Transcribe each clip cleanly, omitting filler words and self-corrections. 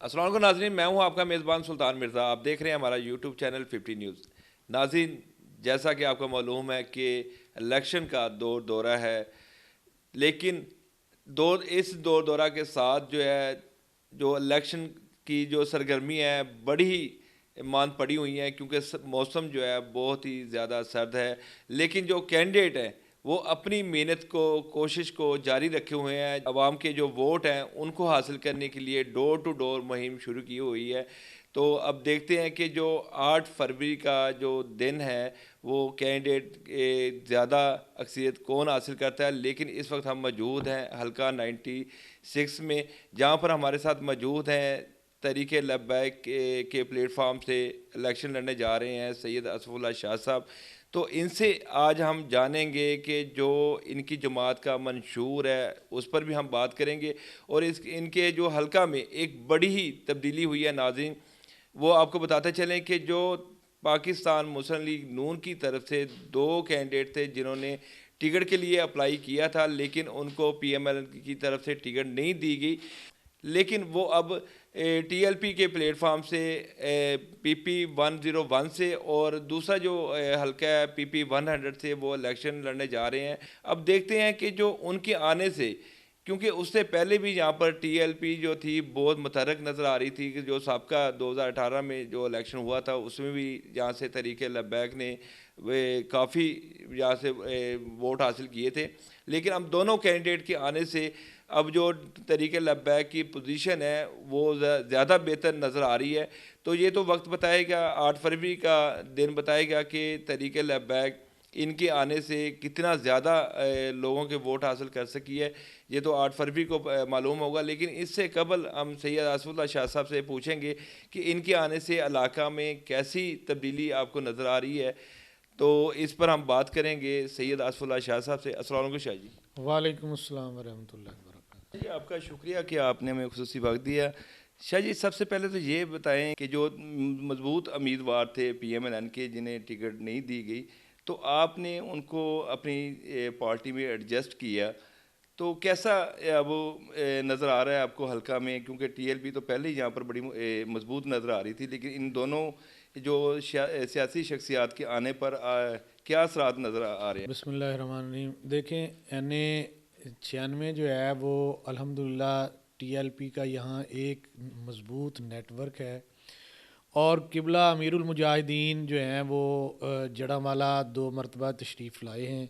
السلام علیکم ناظرین، میں ہوں آپ کا میزبان سلطان مرزا۔ آپ دیکھ رہے ہیں ہمارا یوٹیوب چینل 50 نیوز۔ ناظرین، جیسا کہ آپ کو معلوم ہے کہ الیکشن کا دورہ ہے، لیکن اس دورہ کے ساتھ جو ہے جو الیکشن کی جو سرگرمی ہے بڑی مان پڑی ہوئی ہیں، کیونکہ موسم جو ہے بہت ہی زیادہ سرد ہے، لیکن جو کینڈیڈیٹ ہیں وہ اپنی محنت کو کوشش کو جاری رکھے ہوئے ہیں۔ عوام کے جو ووٹ ہیں ان کو حاصل کرنے کے لیے ڈور ٹو ڈور مہم شروع کی ہوئی ہے۔ تو اب دیکھتے ہیں کہ جو 8 فروری کا جو دن ہے وہ کینڈیڈیٹ زیادہ اکثریت کون حاصل کرتا ہے، لیکن اس وقت ہم موجود ہیں حلقہ 96 میں، جہاں پر ہمارے ساتھ موجود ہیں تحریک لبیک کے پلیٹ فارم سے الیکشن لڑنے جا رہے ہیں سید اسف اللہ شاہ صاحب۔ تو ان سے آج ہم جانیں گے کہ جو ان کی جماعت کا منشور ہے اس پر بھی ہم بات کریں گے، اور ان کے جو حلقہ میں ایک بڑی ہی تبدیلی ہوئی ہے ناظرین، وہ آپ کو بتاتے چلیں کہ جو پاکستان مسلم لیگ نون کی طرف سے 2 کینڈیڈیٹ تھے جنہوں نے ٹکٹ کے لیے اپلائی کیا تھا، لیکن ان کو پی ایم ایل کی طرف سے ٹکٹ نہیں دی گئی، لیکن وہ اب ٹی ایل پی کے پلیٹ فارم سے پی پی 101 سے اور دوسرا جو حلقہ ہے پی پی 100 سے وہ الیکشن لڑنے جا رہے ہیں۔ اب دیکھتے ہیں کہ جو ان کے آنے سے، کیونکہ اس سے پہلے بھی یہاں پر ٹی ایل پی جو تھی بہت متحرک نظر آ رہی تھی، کہ جو سابقہ 2018 میں جو الیکشن ہوا تھا اس میں بھی یہاں سے تحریک لبیک نے کافی یہاں سے ووٹ حاصل کیے تھے، لیکن اب دونوں کینڈیڈیٹ کے آنے سے اب جو تحریک لبیک کی پوزیشن ہے وہ زیادہ بہتر نظر آ رہی ہے۔ تو یہ تو وقت بتائے گا، 8 فروری کا دن بتائے گا کہ تحریک لبیک ان کے آنے سے کتنا زیادہ لوگوں کے ووٹ حاصل کر سکی ہے، یہ تو 8 فروری کو معلوم ہوگا۔ لیکن اس سے قبل ہم سید اسف اللہ شاہ صاحب سے پوچھیں گے کہ ان کے آنے سے علاقہ میں کیسی تبدیلی آپ کو نظر آ رہی ہے، تو اس پر ہم بات کریں گے سید اسف اللہ شاہ صاحب سے۔ السلام علیکم شاہ جی۔ وعلیکم السلام ورحمۃ اللہ وبرکاتہ۔ جی، آپ کا شکریہ کہ آپ نے ہمیں خصوصی وقت دیا۔ شاہ جی، سب سے پہلے تو یہ بتائیں کہ جو مضبوط امیدوار تھے پی ایم ایل این کے جنہیں ٹکٹ نہیں دی گئی، تو آپ نے ان کو اپنی پارٹی میں ایڈجسٹ کیا، تو کیسا وہ نظر آ رہا ہے آپ کو حلقہ میں؟ کیونکہ ٹی ایل پی تو پہلے ہی یہاں پر بڑی مضبوط نظر آ رہی تھی، لیکن ان دونوں جو سیاسی شخصیات کے آنے پر کیا اثرات نظر آ رہے ہیں؟ بسم اللہ الرحمن الرحیم۔ دیکھیں NA96 جو ہے وہ الحمدللہ ٹی ایل پی کا یہاں ایک مضبوط نیٹ ورک ہے، اور قبلہ امیر المجاہدین جو ہیں وہ جڑاں والا 2 مرتبہ تشریف لائے ہیں۔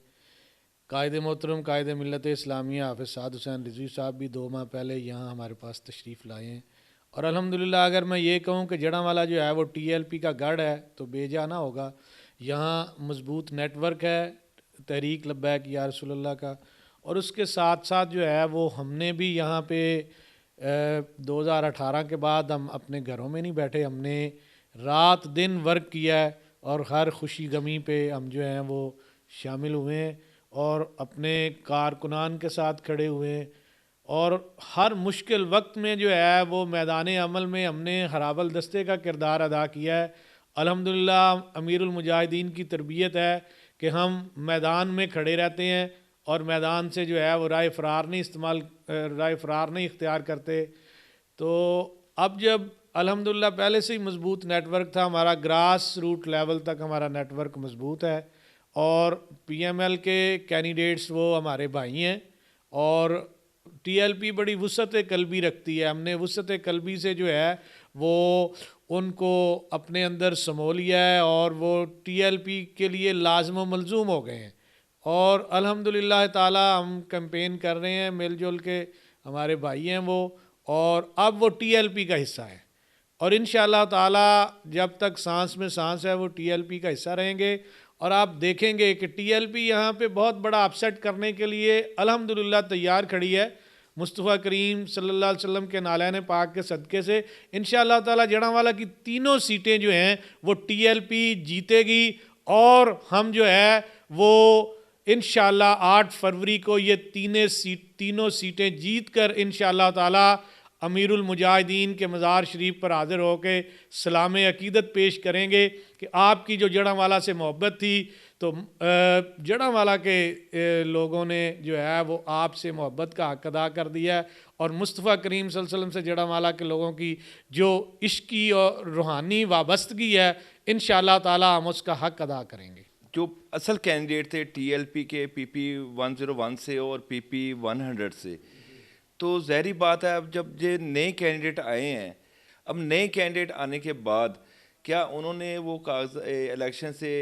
قائد محترم قائد ملت اسلامیہ حافظ سعد حسین رضوی صاحب بھی 2 ماہ پہلے یہاں ہمارے پاس تشریف لائے ہیں، اور الحمدللہ اگر میں یہ کہوں کہ جڑاں والا جو ہے وہ ٹی ایل پی کا گڑھ ہے تو بے جا نہ ہوگا۔ یہاں مضبوط نیٹ ورک ہے تحریک لبیک یا رسول اللہ کا، اور اس کے ساتھ ساتھ جو ہے وہ ہم نے بھی یہاں پہ 2018 کے بعد ہم اپنے گھروں میں نہیں بیٹھے، ہم نے رات دن ورک کیا ہے، اور ہر خوشی غمی پہ ہم جو ہیں وہ شامل ہوئے ہیں، اور اپنے کارکنان کے ساتھ کھڑے ہوئے ہیں، اور ہر مشکل وقت میں جو ہے وہ میدان عمل میں ہم نے ہراول دستے کا کردار ادا کیا ہے۔ الحمدللہ امیر المجاہدین کی تربیت ہے کہ ہم میدان میں کھڑے رہتے ہیں، اور میدان سے جو ہے وہ رائے فرار نہیں اختیار کرتے۔ تو اب جب الحمدللہ پہلے سے ہی مضبوط نیٹ ورک تھا، ہمارا گراس روٹ لیول تک ہمارا نیٹ ورک مضبوط ہے، اور پی ایم ایل کے کینڈیڈیٹس وہ ہمارے بھائی ہیں، اور ٹی ایل پی بڑی وسعت قلبی رکھتی ہے۔ ہم نے وسعت قلبی سے جو ہے وہ ان کو اپنے اندر سمو لیا ہے، اور وہ ٹی ایل پی کے لیے لازم و ملزوم ہو گئے ہیں، اور الحمدللہ تعالی ہم کیمپین کر رہے ہیں مل جل کے، ہمارے بھائی ہیں وہ، اور اب وہ ٹی ایل پی کا حصہ ہے، اور انشاءاللہ تعالی جب تک سانس میں سانس ہے وہ ٹی ایل پی کا حصہ رہیں گے۔ اور آپ دیکھیں گے کہ ٹی ایل پی یہاں پہ بہت بڑا اپسیٹ کرنے کے لیے الحمدللہ تیار کھڑی ہے، مصطفیٰ کریم صلی اللہ علیہ وسلم کے نالین پاک کے صدقے سے انشاءاللہ تعالی جڑاں والا کی 3 سیٹیں جو ہیں وہ ٹی ایل پی جیتے گی، اور ہم جو ہے وہ انشاءاللہ 8 فروری کو یہ 3 سیٹیں جیت کر انشاءاللہ تعالی امیر المجاہدین کے مزار شریف پر حاضر ہو کے سلام عقیدت پیش کریں گے کہ آپ کی جو جڑاں والا سے محبت تھی، تو جڑاں کے لوگوں نے جو ہے وہ آپ سے محبت کا حق ادا کر دیا ہے، اور مصطفیٰ کریم صلی اللہ علیہ وسلم سے جڑاں کے لوگوں کی جو عشقی اور روحانی وابستگی ہے، انشاءاللہ تعالی ہم اس کا حق ادا کریں گے۔ جو اصل کینڈیڈیٹ تھے ٹی ایل پی کے پی پی 101 سے اور پی پی 100 سے، تو ظاہری بات ہے اب جب یہ نئے کینڈیڈیٹ آئے ہیں، اب نئے کینڈیڈیٹ آنے کے بعد کیا انہوں نے وہ کاغذ الیکشن سے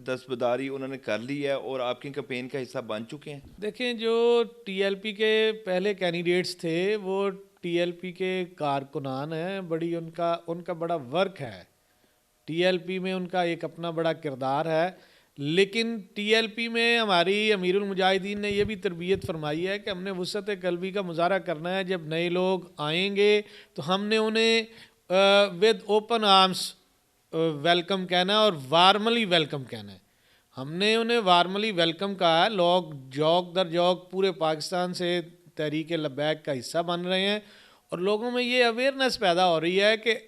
دستبرداری انہوں نے کر لی ہے اور آپ کی کمپین کا حصہ بن چکے ہیں؟ دیکھیں، جو ٹی ایل پی کے پہلے کینڈیڈیٹس تھے وہ ٹی ایل پی کے کارکنان ہیں، ان کا بڑا ورک ہے، ٹی ایل پی میں ان کا ایک اپنا بڑا کردار ہے، لیکن ٹی ایل پی میں ہماری امیر المجاہدین نے یہ بھی تربیت فرمائی ہے کہ ہم نے وسعت قلبی کا مظاہرہ کرنا ہے۔ جب نئے لوگ آئیں گے تو ہم نے انہیں ود اوپن آرمس ویلکم کہنا ہے اور وارملی ویلکم کہنا ہے۔ ہم نے انہیں وارملی ویلکم کہا ہے۔ لوگ جوک در جوک پورے پاکستان سے تحریک لبیک کا حصہ بن رہے ہیں، اور لوگوں میں یہ اویئرنیس پیدا ہو رہی ہے کہ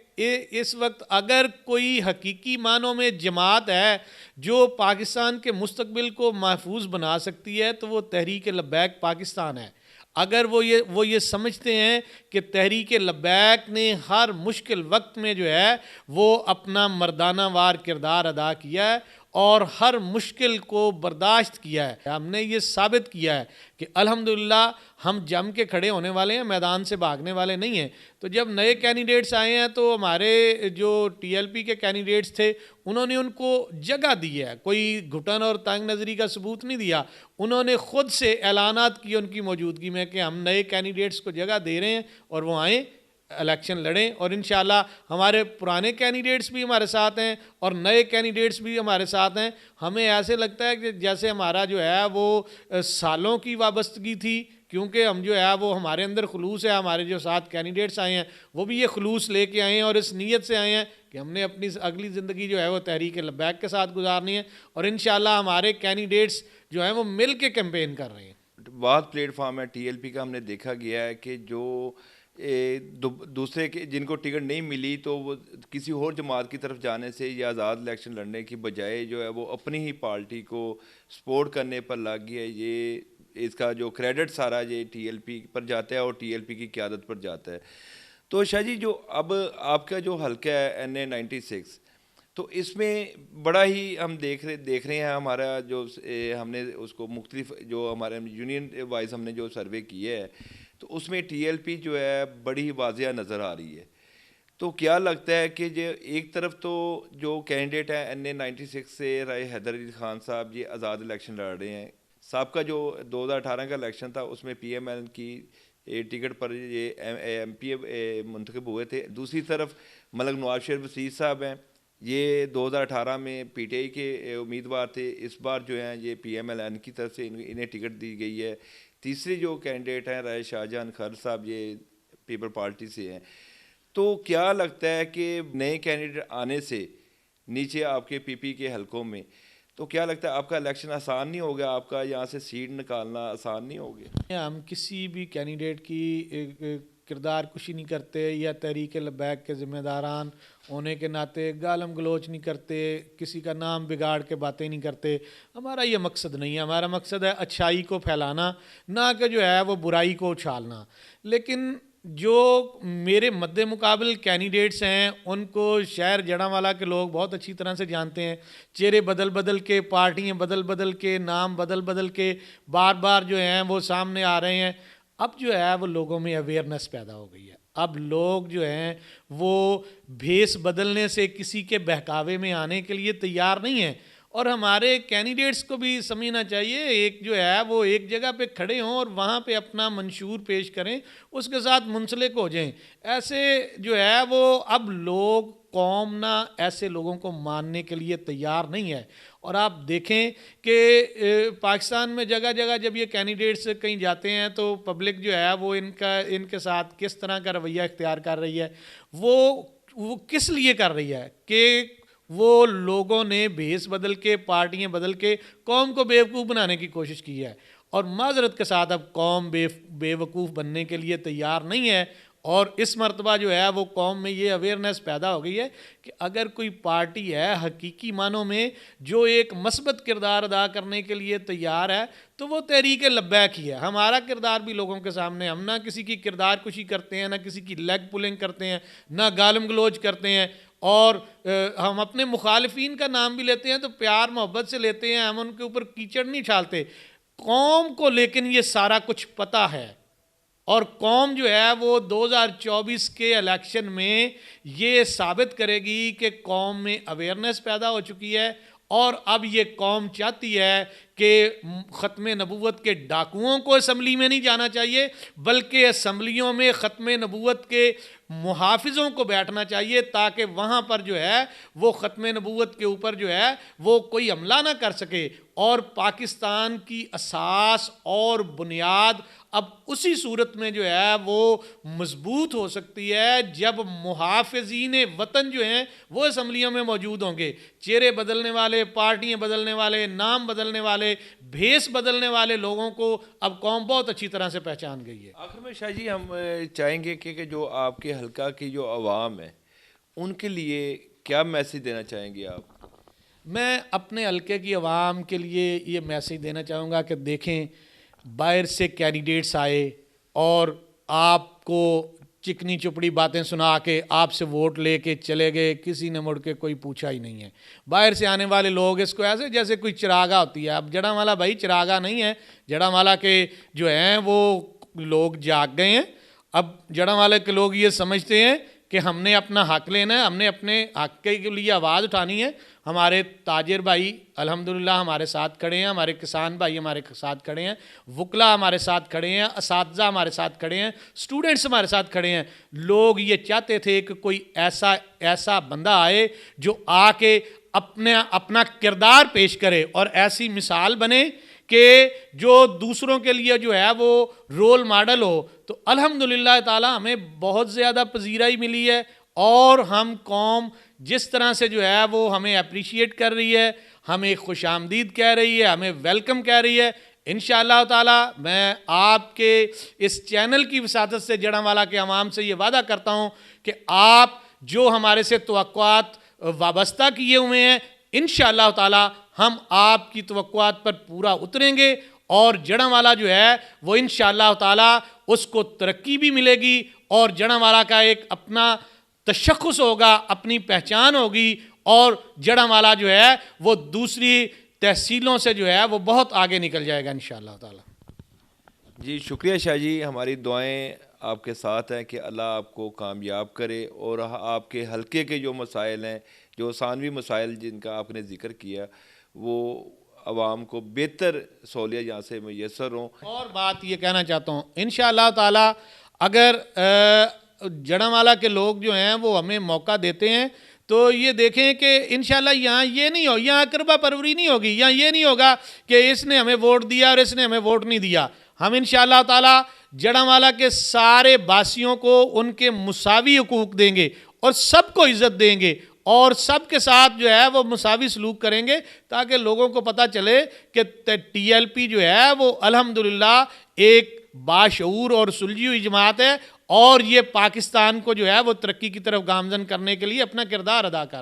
اس وقت اگر کوئی حقیقی معنوں میں جماعت ہے جو پاکستان کے مستقبل کو محفوظ بنا سکتی ہے تو وہ تحریک لبیک پاکستان ہے۔ اگر وہ یہ سمجھتے ہیں کہ تحریک لبیک نے ہر مشکل وقت میں جو ہے وہ اپنا مردانہ وار کردار ادا کیا ہے اور ہر مشکل کو برداشت کیا ہے، ہم نے یہ ثابت کیا ہے کہ الحمدللہ ہم جم کے کھڑے ہونے والے ہیں، میدان سے بھاگنے والے نہیں ہیں۔ تو جب نئے کینڈیڈیٹس آئے ہیں تو ہمارے جو ٹی ایل پی کے کینڈیڈیٹس تھے انہوں نے ان کو جگہ دی ہے، کوئی گھٹن اور تنگ نظری کا ثبوت نہیں دیا، انہوں نے خود سے اعلانات کیے ان کی موجودگی میں کہ ہم نئے کینڈیڈیٹس کو جگہ دے رہے ہیں اور وہ آئیں، الیکشن لڑیں، اور انشاءاللہ ہمارے پرانے کینڈیڈیٹس بھی ہمارے ساتھ ہیں اور نئے کینڈیڈیٹس بھی ہمارے ساتھ ہیں۔ ہمیں ایسے لگتا ہے کہ جیسے ہمارا جو ہے وہ سالوں کی وابستگی تھی، کیونکہ ہم جو ہے وہ ہمارے اندر خلوص ہے، ہمارے جو ساتھ کینڈیڈیٹس آئے ہیں وہ بھی یہ خلوص لے کے آئے ہیں اور اس نیت سے آئے ہیں کہ ہم نے اپنی اگلی زندگی جو ہے وہ تحریک لبیک کے ساتھ گزارنی ہے، اور انشاءاللہ ہمارے کینڈیڈیٹس جو ہیں وہ مل کے کیمپین کر رہے ہیں۔ بات پلیٹ فارم ہے ٹی ایل پی کا، ہم نے دیکھا گیا ہے کہ جو دوسرے کے جن کو ٹکٹ نہیں ملی تو وہ کسی اور جماعت کی طرف جانے سے یا آزاد الیکشن لڑنے کی بجائے جو ہے وہ اپنی ہی پارٹی کو سپورٹ کرنے پر لگ گیا ہے۔ یہ اس کا جو کریڈٹ سارا یہ ٹی ایل پی پر جاتا ہے اور ٹی ایل پی کی قیادت پر جاتا ہے۔ تو شاہ جی، جو اب آپ کا جو حلقہ ہے این اے 96، تو اس میں بڑا ہی ہم دیکھ رہے ہیں، ہمارا جو ہم نے اس کو مختلف جو ہمارے یونین وائز ہم نے جو سروے کیے ہے تو اس میں ٹی ایل پی جو ہے بڑی ہی واضح نظر آ رہی ہے۔ تو کیا لگتا ہے کہ جو ایک طرف تو جو کینڈیڈیٹ ہیں این اے 96 سے رائے حیدر علی خان صاحب یہ آزاد الیکشن لڑ رہے ہیں، سابقہ جو 2018 کا الیکشن تھا اس میں پی ایم ایل کی ٹکٹ پر یہ ایم پی منتخب ہوئے تھے، دوسری طرف ملک نواز شریف وسیع صاحب ہیں، یہ 2018 میں پی ٹی آئی کے امیدوار تھے، اس بار جو ہیں یہ پی ایم ایل این کی طرف سے انہیں ٹکٹ دی گئی ہے۔ تیسری جو کینڈیڈیٹ ہیں رائے شاہ جہاں خر صاحب یہ پیپل پارٹی سے ہیں۔ تو کیا لگتا ہے کہ نئے کینڈیڈیٹ آنے سے نیچے آپ کے پی پی کے حلقوں میں تو کیا لگتا ہے آپ کا الیکشن آسان نہیں ہو گیا، آپ کا یہاں سے سیٹ نکالنا آسان نہیں ہو گیا؟ ہم کسی بھی کینڈیڈیٹ کی کردار کشی نہیں کرتے یا تحریک لبیک کے ذمہ داران ہونے کے ناطے گالم گلوچ نہیں کرتے، کسی کا نام بگاڑ کے باتیں نہیں کرتے۔ ہمارا یہ مقصد نہیں ہے، ہمارا مقصد ہے اچھائی کو پھیلانا، نہ کہ جو ہے وہ برائی کو اچھالنا۔ لیکن جو میرے مد مقابل کینڈیڈیٹس ہیں ان کو شہر جڑاں کے لوگ بہت اچھی طرح سے جانتے ہیں، چہرے بدل بدل کے، پارٹیاں بدل بدل کے، نام بدل بدل کے بار بار جو ہیں وہ سامنے آ رہے ہیں۔ اب جو ہے وہ لوگوں میں اویئرنیس پیدا ہو گئی ہے، اب لوگ جو ہیں وہ بھیس بدلنے سے کسی کے بہکاوے میں آنے کے لیے تیار نہیں ہیں، اور ہمارے کینڈیڈیٹس کو بھی سمجھنا چاہیے، ایک جو ہے وہ ایک جگہ پہ کھڑے ہوں اور وہاں پہ اپنا منشور پیش کریں، اس کے ساتھ منسلک ہو جائیں۔ ایسے جو ہے وہ اب لوگ قوم نہ ایسے لوگوں کو ماننے کے لیے تیار نہیں ہے۔ اور آپ دیکھیں کہ پاکستان میں جگہ جگہ جب یہ کینڈیڈیٹس کہیں جاتے ہیں تو پبلک جو ہے وہ ان کے ساتھ کس طرح کا رویہ اختیار کر رہی ہے، وہ کس لیے کر رہی ہے کہ وہ لوگوں نے بھیس بدل کے، پارٹیاں بدل کے قوم کو بیوقوف بنانے کی کوشش کی ہے، اور معذرت کے ساتھ اب قوم بے وقوف بننے کے لیے تیار نہیں ہے، اور اس مرتبہ جو ہے وہ قوم میں یہ اویئرنیس پیدا ہو گئی ہے کہ اگر کوئی پارٹی ہے حقیقی معنوں میں جو ایک مثبت کردار ادا کرنے کے لیے تیار ہے تو وہ تحریک لبیک ہی ہے. ہمارا کردار بھی لوگوں کے سامنے, ہم نہ کسی کی کردار کشی کرتے ہیں, نہ کسی کی لیگ پولنگ کرتے ہیں, نہ گالم گلوچ کرتے ہیں, اور ہم اپنے مخالفین کا نام بھی لیتے ہیں تو پیار محبت سے لیتے ہیں, ہم ان کے اوپر کیچڑ نہیں ڈالتے. قوم کو لیکن یہ سارا کچھ پتہ ہے, اور قوم جو ہے وہ 2024 کے الیکشن میں یہ ثابت کرے گی کہ قوم میں اویئرنیس پیدا ہو چکی ہے, اور اب یہ قوم چاہتی ہے کہ ختم نبوت کے ڈاکوؤں کو اسمبلی میں نہیں جانا چاہیے, بلکہ اسمبلیوں میں ختم نبوت کے محافظوں کو بیٹھنا چاہیے, تاکہ وہاں پر جو ہے وہ ختم نبوت کے اوپر جو ہے وہ کوئی حملہ نہ کر سکے. اور پاکستان کی اساس اور بنیاد اب اسی صورت میں جو ہے وہ مضبوط ہو سکتی ہے جب محافظین وطن جو ہیں وہ اسمبلیوں میں موجود ہوں گے. چہرے بدلنے والے, پارٹیاں بدلنے والے, نام بدلنے والے, بھیس بدلنے والے لوگوں کو اب قوم بہت اچھی طرح سے پہچان گئی ہے. آخر میں شاہ جی ہم چاہیں گے کہ جو آپ کے حلقہ کی جو عوام ہے ان کے لیے کیا میسیج دینا چاہیں گے آپ؟ میں اپنے حلقے کی عوام کے لیے یہ میسیج دینا چاہوں گا کہ دیکھیں, باہر سے کینڈیڈیٹس آئے اور آپ کو چکنی چپڑی باتیں سنا کے آپ سے ووٹ لے کے چلے گئے, کسی نے مڑ کے کوئی پوچھا ہی نہیں ہے. باہر سے آنے والے لوگ اس کو ایسے جیسے کوئی چراغا ہوتی ہے. اب جڑا والا بھائی چراغا نہیں ہے, جڑا والا کے جو ہیں وہ لوگ جاگ گئے ہیں. اب جڑا والے کے لوگ یہ سمجھتے ہیں کہ ہم نے اپنا حق لینا ہے, ہم نے اپنے حق کے لیے آواز اٹھانی ہے. ہمارے تاجر بھائی الحمدللہ ہمارے ساتھ کھڑے ہیں, ہمارے کسان بھائی ہمارے ساتھ کھڑے ہیں, وکلا ہمارے ساتھ کھڑے ہیں, اساتذہ ہمارے ساتھ کھڑے ہیں, اسٹوڈنٹس ہمارے ساتھ کھڑے ہیں. لوگ یہ چاہتے تھے کہ کوئی ایسا بندہ آئے جو آ کے اپنا کردار پیش کرے اور ایسی مثال بنے کہ جو دوسروں کے لیے جو ہے وہ رول ماڈل ہو. تو الحمدللہ تعالی ہمیں بہت زیادہ پذیرائی ملی ہے, اور ہم قوم جس طرح سے جو ہے وہ ہمیں اپریشیٹ کر رہی ہے, ہمیں خوش آمدید کہہ رہی ہے, ہمیں ویلکم کہہ رہی ہے. انشاءاللہ تعالی میں آپ کے اس چینل کی وساطت سے جڑا والا کے عوام سے یہ وعدہ کرتا ہوں کہ آپ جو ہمارے سے توقعات وابستہ کیے ہوئے ہیں, انشاءاللہ تعالی ہم آپ کی توقعات پر پورا اتریں گے, اور جڑا والا جو ہے وہ انشاءاللہ تعالی اس کو ترقی بھی ملے گی, اور جڑا والا کا ایک اپنا تشخص ہوگا, اپنی پہچان ہوگی, اور جڑا والا جو ہے وہ دوسری تحصیلوں سے جو ہے وہ بہت آگے نکل جائے گا انشاءاللہ تعالی. جی شکریہ شاہ جی, ہماری دعائیں آپ کے ساتھ ہیں کہ اللہ آپ کو کامیاب کرے, اور آپ کے حلقے کے جو مسائل ہیں, جو ثانوی مسائل جن کا آپ نے ذکر کیا, وہ عوام کو بہتر سہولیات یہاں سے میسر ہوں. اور بات یہ کہنا چاہتا ہوں, انشاءاللہ تعالی اگر جڑا والا کے لوگ جو ہیں وہ ہمیں موقع دیتے ہیں تو یہ دیکھیں کہ انشاءاللہ یہاں یہ نہیں ہو, یہاں اقربا پروری نہیں ہوگی, یہاں یہ نہیں ہوگا کہ اس نے ہمیں ووٹ دیا اور اس نے ہمیں ووٹ نہیں دیا. ہم انشاءاللہ تعالی جڑا والا کے سارے باسیوں کو ان کے مساوی حقوق دیں گے, اور سب کو عزت دیں گے, اور سب کے ساتھ جو ہے وہ مساوی سلوک کریں گے, تاکہ لوگوں کو پتہ چلے کہ ٹی ایل پی جو ہے وہ الحمدللہ ایک باشعور اور سلجھی ہوئی جماعت ہے, اور یہ پاکستان کو جو ہے وہ ترقی کی طرف گامزن کرنے کے لیے اپنا کردار ادا کر